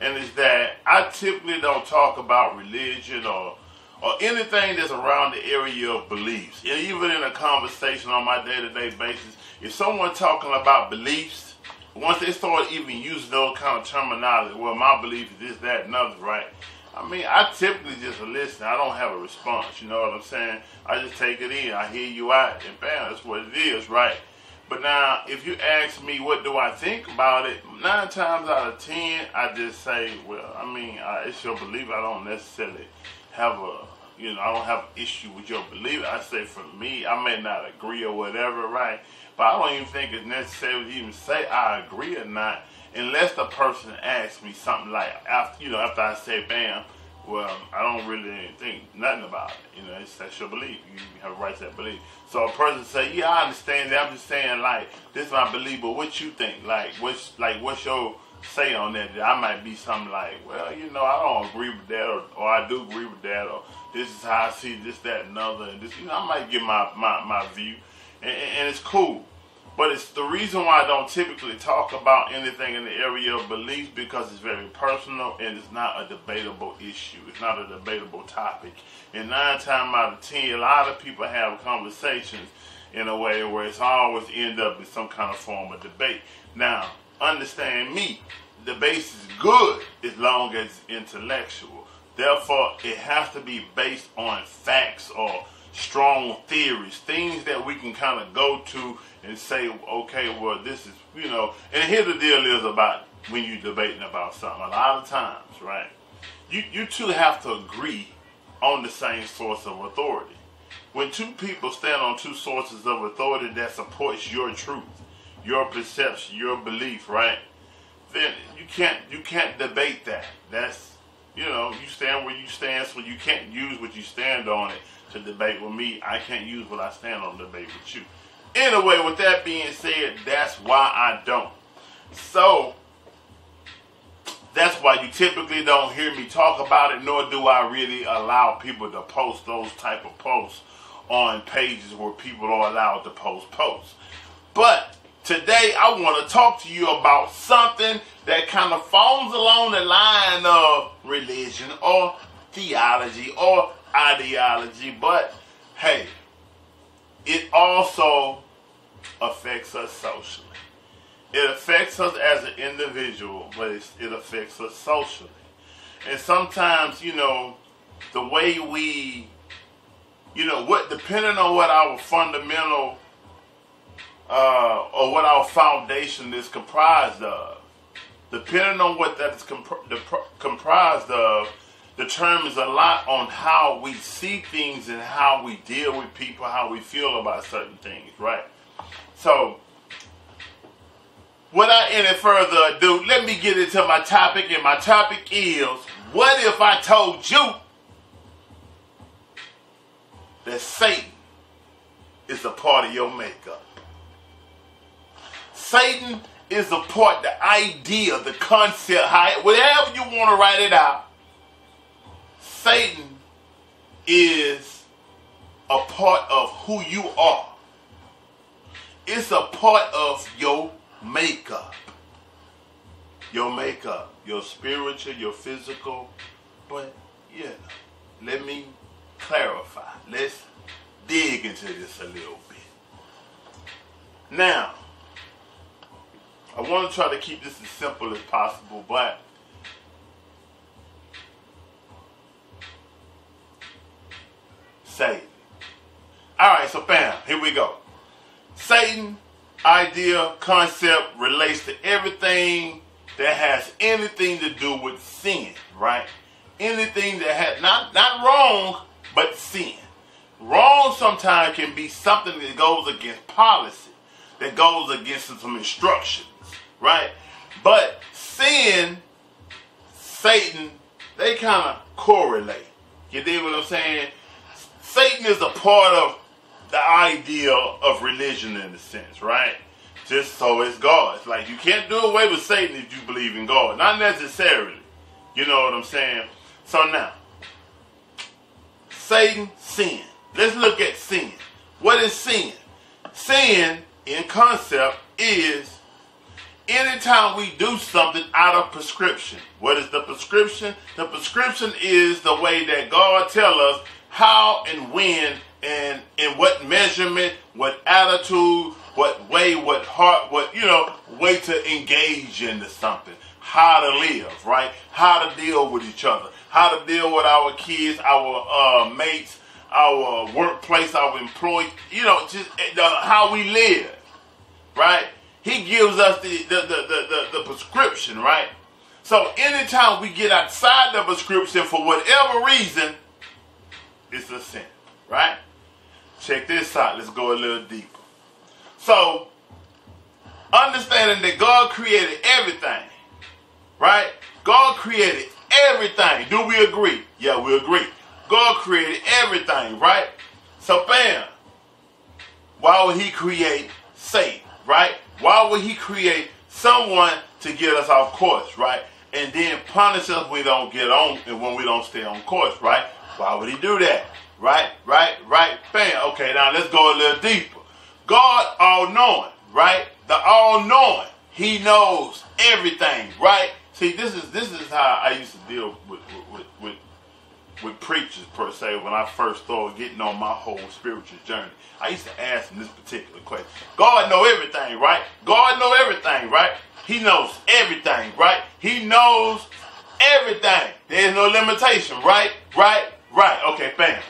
and it's that I typically don't talk about religion or anything that's around the area of beliefs. And even in a conversation on my day-to-day basis, if someone talking about beliefs, once they start even using those kind of terminology, well, my belief is this, that, and other, right? I mean, I typically just listen. I don't have a response, you know what I'm saying? I just take it in. I hear you out, and bam, that's what it is, right? But now, if you ask me what do I think about it, 9 times out of 10, I just say, well, I mean, it's your belief. I don't necessarily have I don't have an issue with your belief. I say for me, I may not agree or whatever, right? But I don't even think it's necessary to even say I agree or not, unless the person asks me something like, after I say, bam, well, I don't really think nothing about it. That's your belief. You have a right to that belief. So a person say, yeah, I understand that. I'm just saying, like, this is my belief, but what you think? What's your say on that? I might be something like, well, I don't agree with that, or I do agree with that, or this is how I see this, that, and other, and this. I might give my view, and it's cool. But it's the reason why I don't typically talk about anything in the area of beliefs, because it's very personal and it's not a debatable issue. It's not a debatable topic. And 9 times out of 10, a lot of people have conversations in a way where it's always end up in some kind of form of debate. Now, understand me, debate is good as long as it's intellectual. Therefore, it has to be based on facts or strong theories, things that we can kind of go to and say, okay, well, this is, and here the deal is about when you're debating about something. A lot of times, right, you two have to agree on the same source of authority. When 2 people stand on 2 sources of authority that supports your truth, your perception, your belief, right, then you can't debate that. That's, you stand where you stand, so you can't use what you stand on it to debate with me. I can't use what I stand on to debate with you. Anyway, with that being said, that's why I don't. So, that's why you typically don't hear me talk about it, nor do I really allow people to post those type of posts on pages where people are allowed to post posts. But today, I want to talk to you about something that kind of falls along the line of religion or theology or ideology, but hey, it also affects us socially. It affects us as an individual, but it affects us socially. And sometimes, the way we, depending on what our fundamental or what our foundation is comprised of, depending on what that is comprised of, determines a lot on how we see things and how we deal with people, how we feel about certain things, right? So, without any further ado, let me get into my topic, and my topic is, what if I told you that Satan is a part of your makeup? Satan is a part, the idea, the concept, whatever you want to write it out. Satan is a part of who you are. It's a part of your makeup. Your makeup, your spiritual, your physical. But, let me clarify. Let's dig into this a little bit. Now, I want to try to keep this as simple as possible, but Satan. Alright, so bam, here we go. Satan, idea, concept relates to everything that has anything to do with sin, right? Anything that has, not wrong, but sin. Wrong sometimes can be something that goes against policy, that goes against some instructions, right? But sin, Satan, they kind of correlate. You dig what I'm saying? Satan is a part of the idea of religion in a sense, right? Just so it's God. It's like you can't do away with Satan if you believe in God. Not necessarily. You know what I'm saying? So now, Satan, sin. Let's look at sin. What is sin? Sin, in concept, is anytime we do something out of prescription. What is the prescription? The prescription is the way that God tells us how and when and in what measurement, what attitude, what way, what heart, what, way to engage into something. How to live, right? How to deal with each other. How to deal with our kids, our mates, our workplace, our employees, just how we live, right? He gives us the prescription, right? So anytime we get outside the prescription for whatever reason, it's a sin, right? Check this out. Let's go a little deeper. So, understanding that God created everything, right? God created everything. Do we agree? Yeah, we agree. God created everything, right? So, bam. Why would he create Satan, right? Why would he create someone to get us off course, right? And then punish us when we don't get on and when we don't stay on course, right? Why would he do that? Right? Bam. Okay, now let's go a little deeper. God all-knowing, right? The all-knowing. He knows everything, right? See, this is how I used to deal with preachers, per se, when I first started getting on my whole spiritual journey. I used to ask them this particular question. God know everything, right? God know everything, right? He knows everything, right? He knows everything. There's no limitation, right? Okay, bam.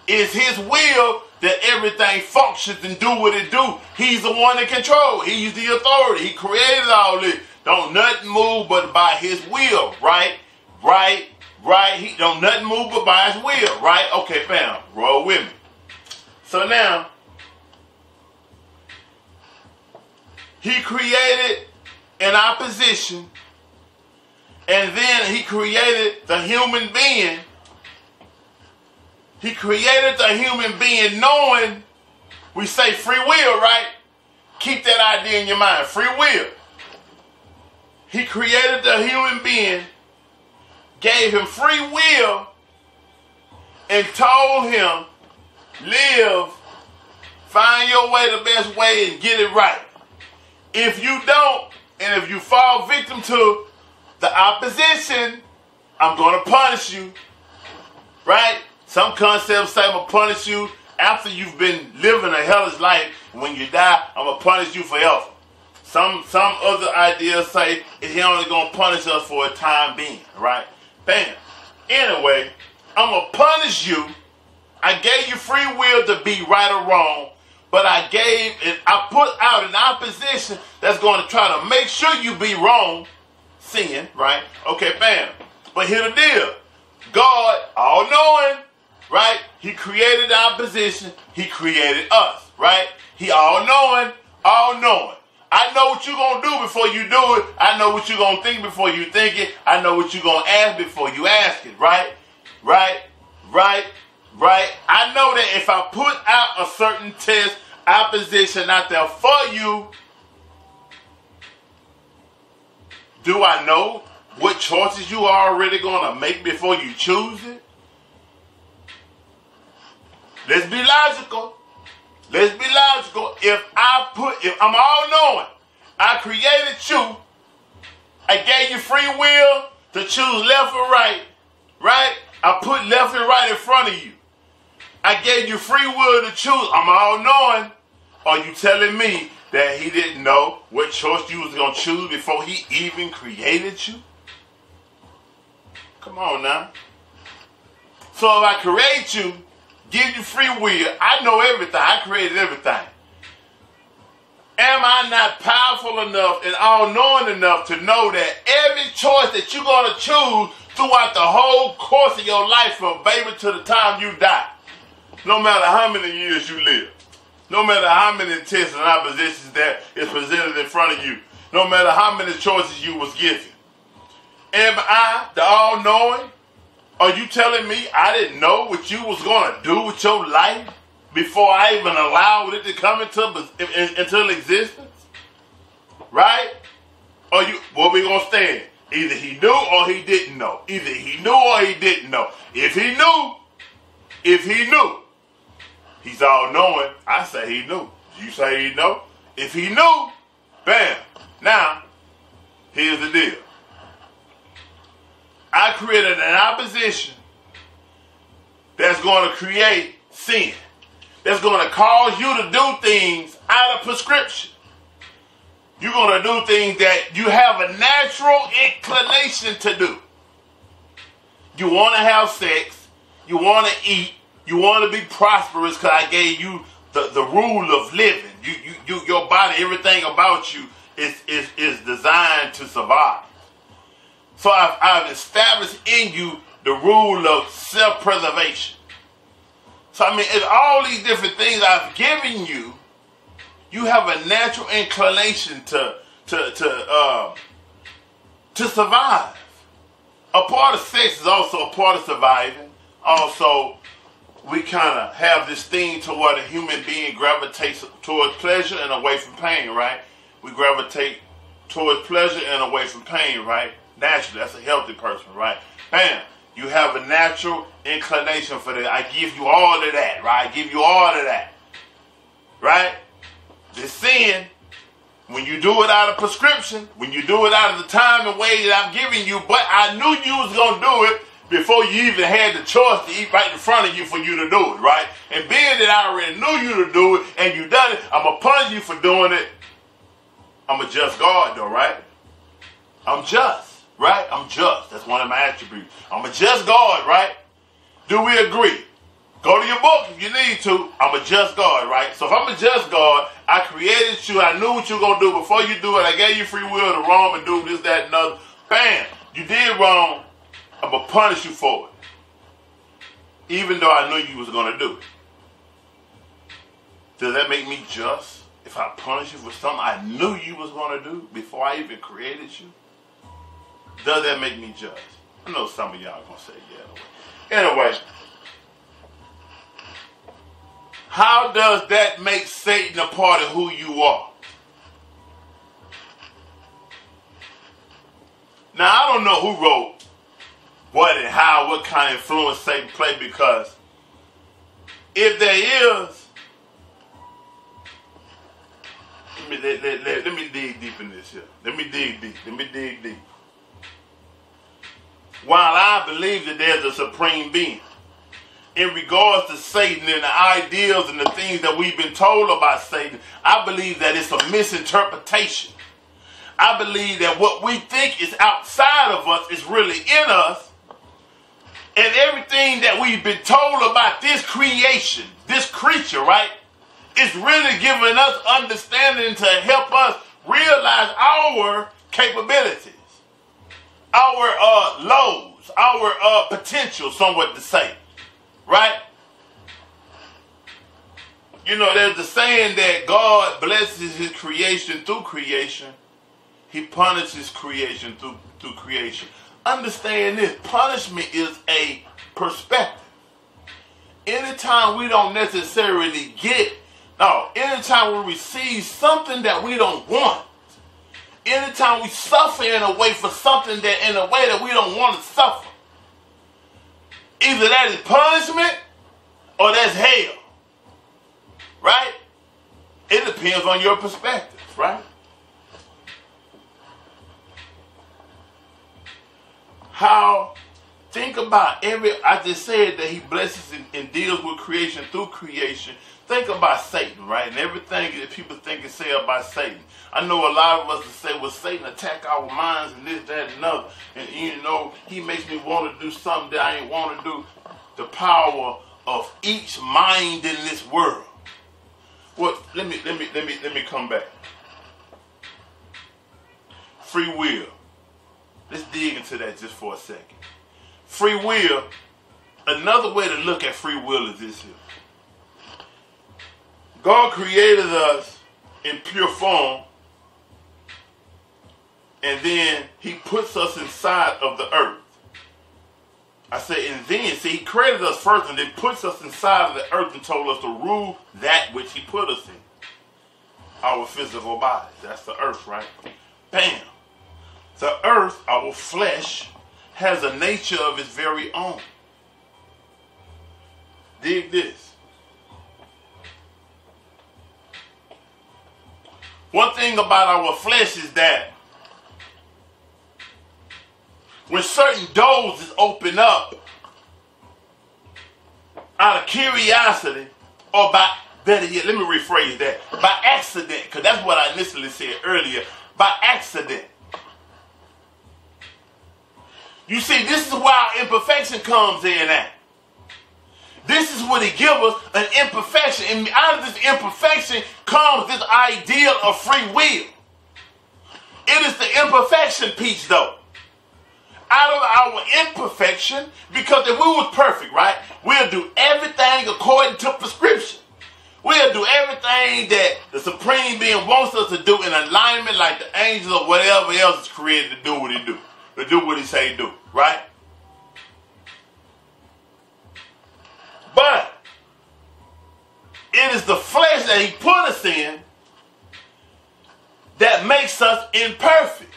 It's his will that everything functions and do what it do. He's the one in control. He's the authority. He created all this. Don't nothing move but by his will, right? He don't nothing move but by his will, right? Okay, bam. Roll with me. So now, he created an opposition, and then he created the human being. He created the human being knowing, we say free will, right? Keep that idea in your mind, free will. He created the human being, gave him free will, and told him, live, find your way the best way and get it right. If you don't, and if you fall victim to the opposition, I'm going to punish you, right? Some concepts say I'm going to punish you after you've been living a hellish life. When you die, I'm going to punish you forever. Some other ideas say he only going to punish us for a time being, right? Bam. Anyway, I'm going to punish you. I gave you free will to be right or wrong, but I put out an opposition that's going to try to make sure you be wrong, sin, right? Okay, bam. But here's the deal. God, all-knowing, right? He created the opposition. He created us, right? He all-knowing, all-knowing. I know what you're going to do before you do it. I know what you're going to think before you think it. I know what you're going to ask before you ask it, right? I know that if I put out a certain test, opposition out there for you, do I know what choices you are already going to make before you choose it? Let's be logical. If I'm all knowing, I created you, I gave you free will to choose left or right? I put left and right in front of you. I gave you free will to choose. I'm all knowing. Are you telling me that he didn't know what choice you was going to choose before he even created you? Come on now. So if I create you, give you free will, I know everything. I created everything. Am I not powerful enough and all-knowing enough to know that every choice that you're going to choose throughout the whole course of your life, from baby to the time you die, no matter how many years you live, no matter how many tests and oppositions that is presented in front of you, no matter how many choices you was given, am I the all-knowing? Are you telling me I didn't know what you was going to do with your life before I even allowed it to come into existence? Right? Or what we going to stand? Either he knew or he didn't know. Either he knew or he didn't know. If he knew, he's all-knowing. I say he knew. You say he know? If he knew, bam. Now, Here's the deal. I created an opposition that's going to create sin. That's going to cause you to do things out of prescription. You're going to do things that you have a natural inclination to do. You want to have sex. You want to eat. You want to be prosperous because I gave you the rule of living. Your body, everything about you is designed to survive. So I've established in you the rule of self-preservation. So I mean, it's all these different things I've given you. You have a natural inclination to survive. A part of sex is also a part of surviving. Also, we kind of have this thing to where the human being gravitates towards pleasure and away from pain, right? We gravitate towards pleasure and away from pain, right? Naturally, that's a healthy person, right? Bam. You have a natural inclination for that. I give you all of that, right? I give you all of that, right? The sin, when you do it out of prescription, when you do it out of the time and way that I'm giving you, but I knew you was going to do it before you even had the choice to eat right in front of you for you to do it, right? And being that I already knew you to do it and you done it, I'm going to punish you for doing it. I'm a just God though, right? I'm just, right? I'm just. That's one of my attributes. I'm a just God, right? Do we agree? Go to your book if you need to. I'm a just God, right? So if I'm a just God, I created you. I knew what you were going to do before you do it. I gave you free will to roam and do this, that, and other. Bam! You did wrong. I'm going to punish you for it. Even though I knew you was going to do it. Does that make me just? If I punish you for something I knew you was going to do before I even created you? Does that make me just? I know some of y'all going to say yeah. Anyway. How does that make Satan a part of who you are? Now, I don't know who wrote what and how, what kind of influence Satan played, because if there is, let me dig deep in this here. Let me dig deep. While I believe that there's a supreme being, in regards to Satan and the ideals and the things that we've been told about Satan, I believe that it's a misinterpretation. I believe that what we think is outside of us is really in us. And everything that we've been told about this creation, this creature, right, is really giving us understanding to help us realize our capabilities, our lows, our potential, somewhat to say. Right? You know, there's the saying that God blesses his creation through creation. He punishes creation through creation. Understand this. Punishment is a perspective. Anytime we don't necessarily anytime we receive something that we don't want, anytime we suffer in a way for something that in a way that we don't want to suffer, either that is punishment or that's hell. Right? It depends on your perspective, right? Think about I just said that he blesses and deals with creation through creation. Think about Satan, right? And everything that people think and say about Satan. I know a lot of us will say, well, Satan attack our minds and this, that, and another. And, you know, he makes me want to do something that I ain't want to do. The power of each mind in this world. Well, let me come back. Free will. Let's dig into that just for a second. Free will, another way to look at free will is this here. God created us in pure form, and then he puts us inside of the earth. I say, and then, see, he created us first and then puts us inside of the earth and told us to rule that which he put us in. Our physical bodies. That's the earth, right? Bam. The earth, our flesh, has a nature of its very own. Dig this. One thing about our flesh is that when certain doors is open up out of curiosity, or by, better yet, let me rephrase that, by accident, because that's what I initially said earlier, by accident. You see, this is where our imperfection comes in at. This is what he gives us, an imperfection. And out of this imperfection comes this ideal of free will. It is the imperfection piece, though. Out of our imperfection, because if we were perfect, right, we'll do everything according to prescription. We'll do everything that the Supreme Being wants us to do in alignment, like the angels or whatever else is created to do what he do. To do what he say do, right? But it is the flesh that he put us in that makes us imperfect.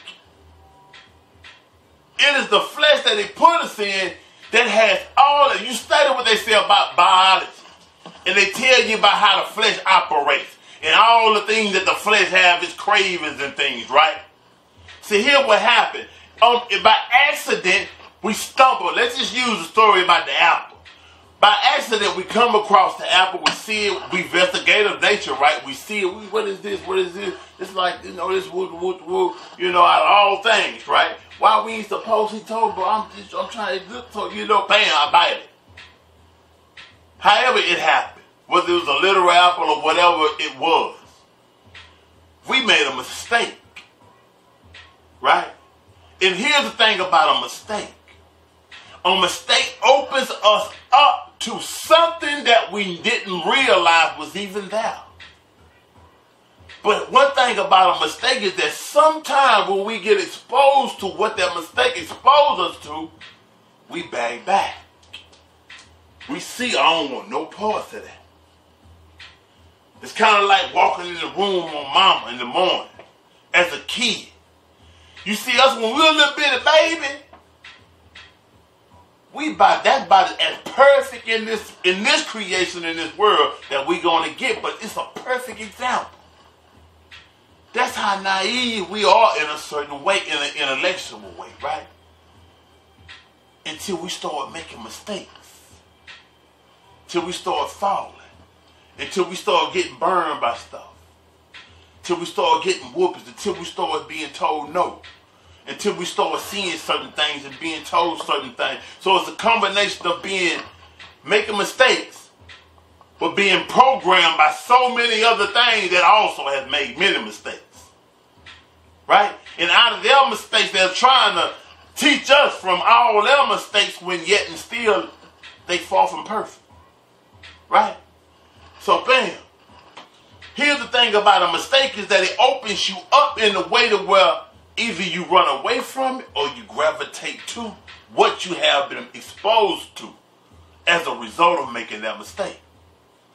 It is the flesh that he put us in that has all of, you study what they say about biology, and they tell you about how the flesh operates, and all the things that the flesh have, its cravings and things, right? See, here what happened. By accident, we stumble. Let's just use the story about the apple. By accident, we come across the apple. We see it. We investigative nature, right? We see it. What is this? What is this? It's like, you know, this wood, you know, out of all things, right? Why we ain't supposed, he told, but I'm trying to look for, you know, bam, I bite it. However it happened, whether it was a literal apple or whatever it was, we made a mistake, right? And here's the thing about a mistake. A mistake opens us up to something that we didn't realize was even there. But one thing about a mistake is that sometimes when we get exposed to what that mistake exposed us to, we bang back. We see, I don't want no parts of that. It's kind of like walking in the room on mama in the morning as a kid. You see us when we're a little bitty baby, that's about as perfect in this creation, in this world that we're going to get, but it's a perfect example. That's how naive we are in a certain way, in an intellectual way, right? Until we start making mistakes. Until we start falling. Until we start getting burned by stuff. Until we start getting whoopings. Until we start being told no. Until we start seeing certain things and being told certain things. So it's a combination of making mistakes, but being programmed by so many other things that also have made many mistakes. Right? And out of their mistakes, they're trying to teach us from all their mistakes, when yet and still they fall from perfect. Right? So bam. Here's the thing about a mistake is that it opens you up in a way to where either you run away from it or you gravitate to what you have been exposed to as a result of making that mistake.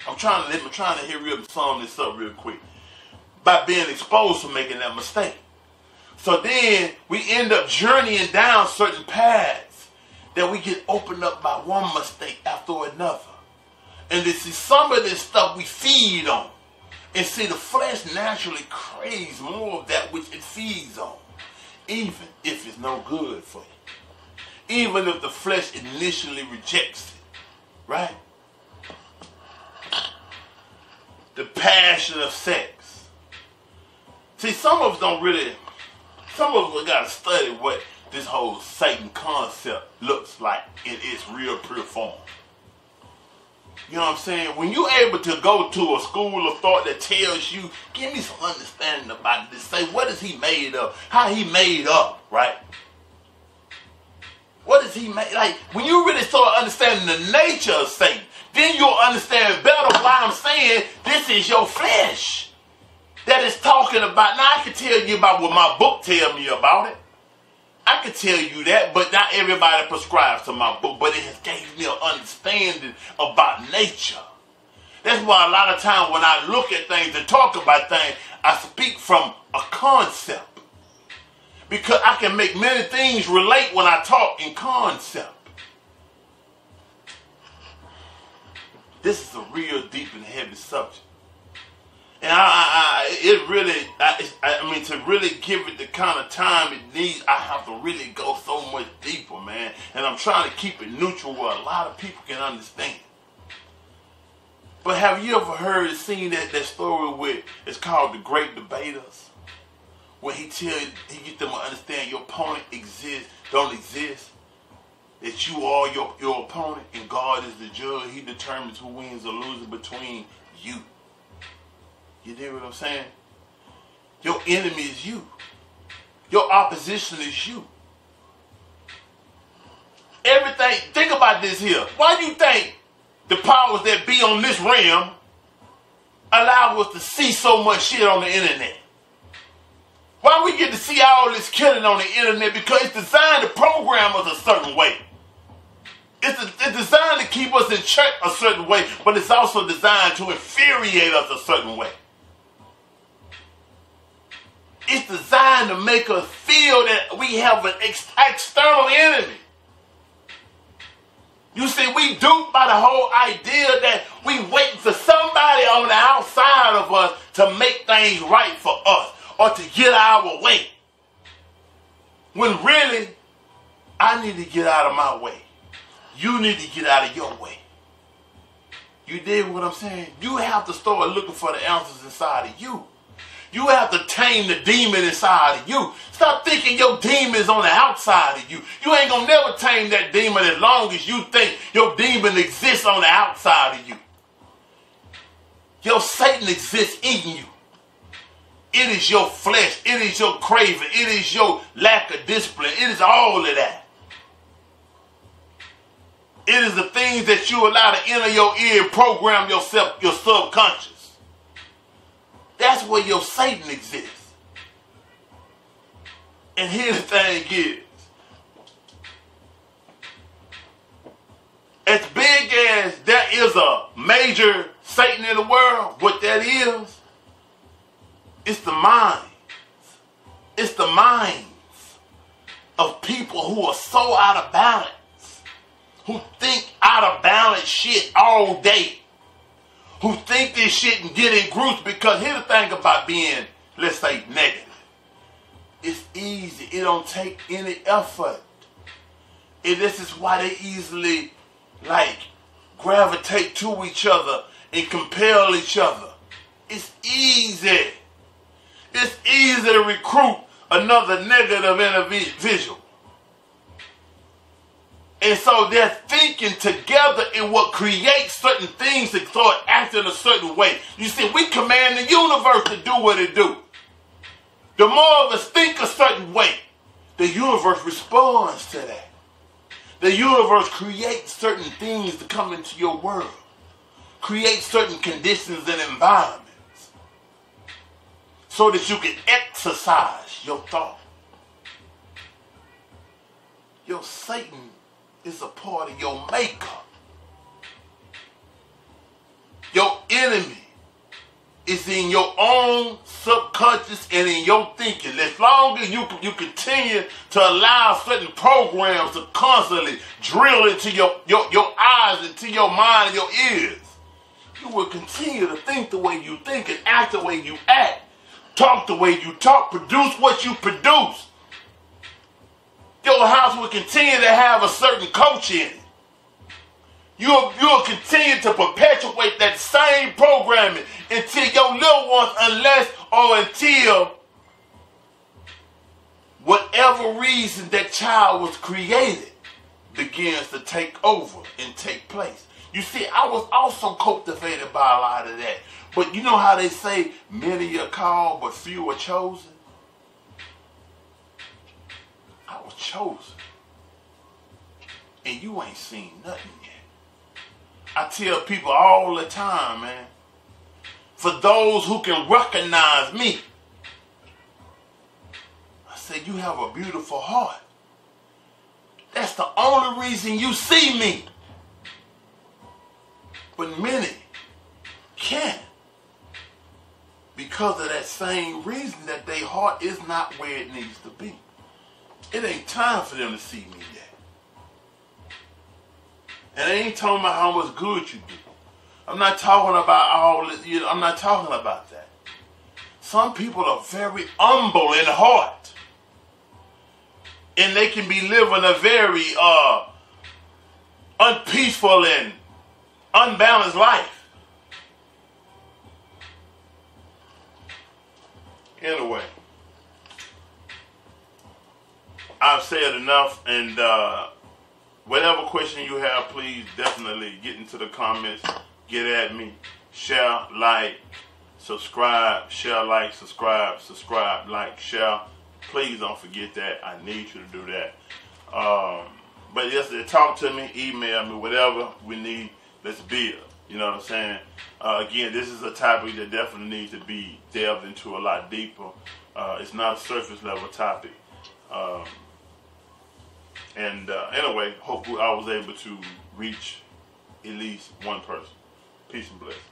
I'm trying to sum this up real quick. By being exposed to making that mistake. So then we end up journeying down certain paths that we get opened up by one mistake after another. And this is some of this stuff we feed on. And see, the flesh naturally craves more of that which it feeds on. Even if it's no good for you. Even if the flesh initially rejects it. Right? The passion of sex. See, some of us got to study what this whole Satan concept looks like in its real pure form. You know what I'm saying? When you're able to go to a school of thought that tells you, give me some understanding about this. Say, what is he made of? How he made up, right? What is he made? Like, when you really start understanding the nature of Satan, then you'll understand better why I'm saying this is your flesh that is talking about. Now, I can tell you about what my book tells me about it. I can tell you that, but not everybody prescribes to my book, but it has gave me an understanding about nature. That's why a lot of times when I look at things and talk about things, I speak from a concept. Because I can make many things relate when I talk in concept. This is a real deep and heavy subject. And I mean, to really give it the kind of time it needs, I have to really go so much deeper, man. And I'm trying to keep it neutral where a lot of people can understand. But have you ever heard, seen that story with, it's called The Great Debaters? Where he get them to understand your opponent don't exist. That you are your opponent and God is the judge. He determines who wins or loses between you. You dig what I'm saying? Your enemy is you. Your opposition is you. Everything, think about this here. Why do you think the powers that be on this realm allow us to see so much shit on the internet? Why we get to see all this killing on the internet? Because it's designed to program us a certain way. It's designed to keep us in check a certain way, but it's also designed to infuriate us a certain way. It's designed to make us feel that we have an external enemy. You see, we duped by the whole idea that we waiting for somebody on the outside of us to make things right for us or to get our way. When really, I need to get out of my way. You need to get out of your way. You dig what I'm saying? You have to start looking for the answers inside of you. You have to tame the demon inside of you. Stop thinking your demon is on the outside of you. You ain't gonna never tame that demon as long as you think your demon exists on the outside of you. Your Satan exists in you. It is your flesh. It is your craving. It is your lack of discipline. It is all of that. It is the things that you allow to enter your ear and program yourself, your subconscious. That's where your Satan exists. And here's the thing is, as big as there is a major Satan in the world, what that is, it's the minds. It's the minds of people who are so out of balance, who think out of balance shit all day. Who think this shit and get in groups, because here's the thing about being, let's say, negative. It's easy. It don't take any effort. And this is why they easily, gravitate to each other and compel each other. It's easy. It's easy to recruit another negative individual. And so they're thinking together in what creates certain things to start acting a certain way. You see, we command the universe to do what it do. The more of us think a certain way, the universe responds to that. The universe creates certain things to come into your world. Creates certain conditions and environments. So that you can exercise your thought. Your Satan is a part of your makeup. Your enemy is in your own subconscious and in your thinking. As long as you continue to allow certain programs to constantly drill into your eyes, into your mind and your ears, you will continue to think the way you think and act the way you act, talk the way you talk, produce what you produce. Your house will continue to have a certain culture in it. You'll continue to perpetuate that same programming until your little ones, until whatever reason that child was created begins to take over and take place. You see, I was also cultivated by a lot of that. But you know how they say many are called but few are chosen? I was chosen. And you ain't seen nothing yet. I tell people all the time, man, for those who can recognize me, I say, you have a beautiful heart. That's the only reason you see me. But many can't. Because of that same reason that their heart is not where it needs to be. It ain't time for them to see me yet. And I ain't talking about how much good you do. I'm not talking about all this, I'm not talking about that. some people are very humble in heart. And they can be living a very unpeaceful and unbalanced life. Anyway, I've said enough, and whatever question you have, please definitely get into the comments, get at me, share, like, subscribe, share, like, subscribe, like, share. Please don't forget that. I need you to do that. But yes, talk to me, email me, whatever we need. Let's build. You know what I'm saying? Again, this is a topic that definitely needs to be delved into a lot deeper. It's not a surface level topic. Anyway, hopefully I was able to reach at least one person. Peace and blessings.